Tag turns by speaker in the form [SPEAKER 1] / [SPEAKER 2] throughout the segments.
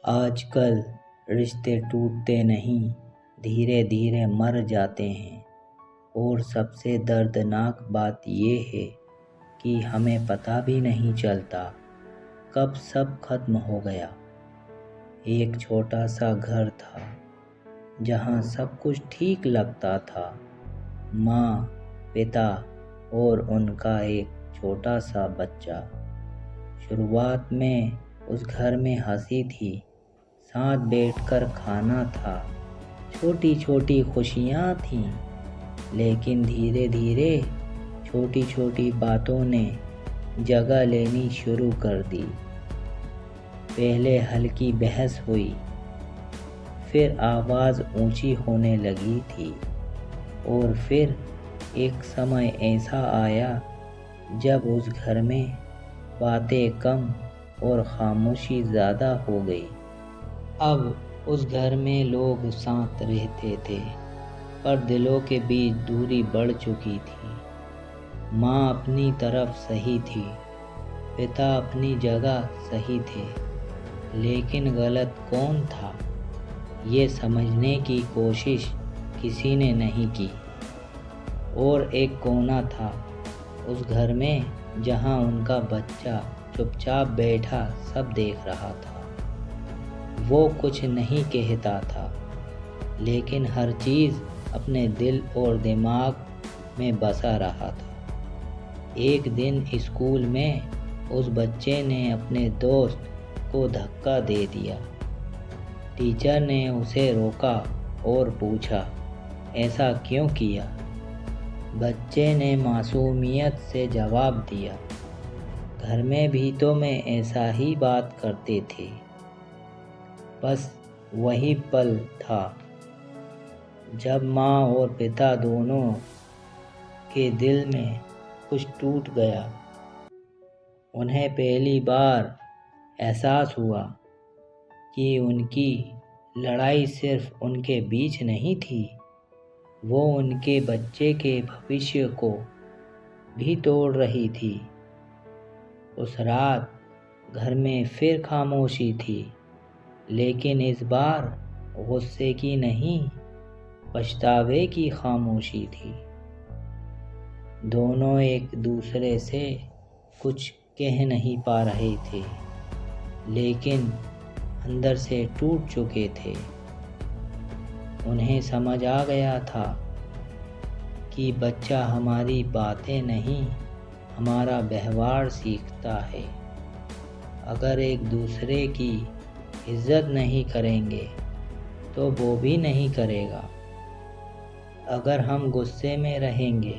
[SPEAKER 1] आजकल रिश्ते टूटते नहीं, धीरे धीरे मर जाते हैं। और सबसे दर्दनाक बात ये है कि हमें पता भी नहीं चलता कब सब खत्म हो गया। एक छोटा सा घर था जहाँ सब कुछ ठीक लगता था। माँ, पिता और उनका एक छोटा सा बच्चा। शुरुआत में उस घर में हंसी थी, साथ बैठकर खाना था, छोटी छोटी खुशियाँ थीं। लेकिन धीरे धीरे छोटी छोटी बातों ने जगह लेनी शुरू कर दी। पहले हल्की बहस हुई, फिर आवाज़ ऊंची होने लगी थी, और फिर एक समय ऐसा आया जब उस घर में बातें कम और खामोशी ज़्यादा हो गई। अब उस घर में लोग साथ रहते थे, पर दिलों के बीच दूरी बढ़ चुकी थी। माँ अपनी तरफ सही थी, पिता अपनी जगह सही थे, लेकिन गलत कौन था ये समझने की कोशिश किसी ने नहीं की। और एक कोना था उस घर में जहाँ उनका बच्चा चुपचाप बैठा सब देख रहा था। वो कुछ नहीं कहता था, लेकिन हर चीज़ अपने दिल और दिमाग में बसा रहा था। एक दिन स्कूल में उस बच्चे ने अपने दोस्त को धक्का दे दिया। टीचर ने उसे रोका और पूछा, ऐसा क्यों किया? बच्चे ने मासूमियत से जवाब दिया, घर में भी तो मैं ऐसा ही बात करते थे। बस वही पल था जब माँ और पिता दोनों के दिल में कुछ टूट गया। उन्हें पहली बार एहसास हुआ कि उनकी लड़ाई सिर्फ उनके बीच नहीं थी, वो उनके बच्चे के भविष्य को भी तोड़ रही थी। उस रात घर में फिर खामोशी थी, लेकिन इस बार गुस्से की नहीं, पछतावे की खामोशी थी। दोनों एक दूसरे से कुछ कह नहीं पा रहे थे, लेकिन अंदर से टूट चुके थे। उन्हें समझ आ गया था कि बच्चा हमारी बातें नहीं, हमारा व्यवहार सीखता है। अगर एक दूसरे की इज्जत नहीं करेंगे तो वो भी नहीं करेगा। अगर हम गुस्से में रहेंगे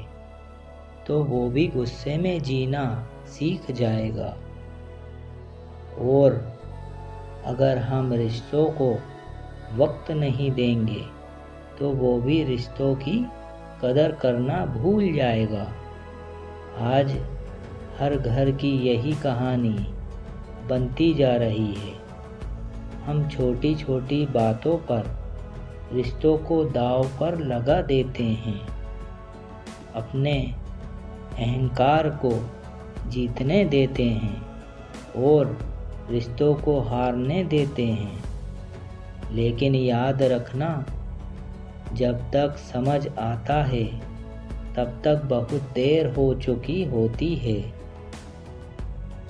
[SPEAKER 1] तो वो भी गुस्से में जीना सीख जाएगा। और अगर हम रिश्तों को वक्त नहीं देंगे तो वो भी रिश्तों की कदर करना भूल जाएगा। आज हर घर की यही कहानी बनती जा रही है। हम छोटी छोटी बातों पर रिश्तों को दांव पर लगा देते हैं, अपने अहंकार को जीतने देते हैं और रिश्तों को हारने देते हैं। लेकिन याद रखना, जब तक समझ आता है तब तक बहुत देर हो चुकी होती है।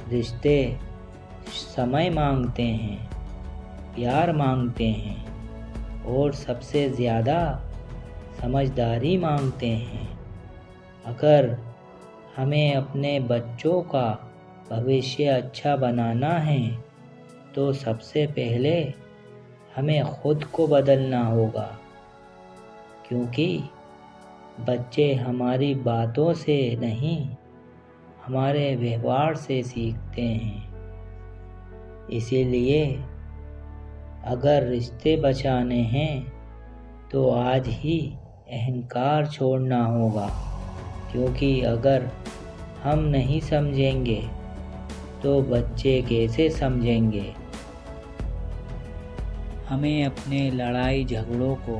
[SPEAKER 1] रिश्ते समय मांगते हैं, प्यार मांगते हैं और सबसे ज़्यादा समझदारी मांगते हैं। अगर हमें अपने बच्चों का भविष्य अच्छा बनाना है तो सबसे पहले हमें खुद को बदलना होगा, क्योंकि बच्चे हमारी बातों से नहीं, हमारे व्यवहार से सीखते हैं। इसीलिए अगर रिश्ते बचाने हैं तो आज ही अहंकार छोड़ना होगा, क्योंकि अगर हम नहीं समझेंगे तो बच्चे कैसे समझेंगे। हमें अपने लड़ाई झगड़ों को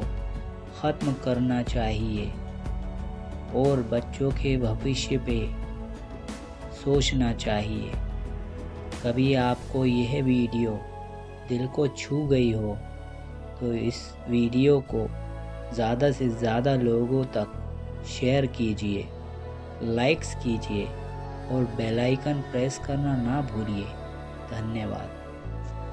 [SPEAKER 1] ख़त्म करना चाहिए और बच्चों के भविष्य पे सोचना चाहिए। कभी आपको यह वीडियो दिल को छू गई हो तो इस वीडियो को ज़्यादा से ज़्यादा लोगों तक शेयर कीजिए, लाइक्स कीजिए और बेल आइकन प्रेस करना ना भूलिए। धन्यवाद।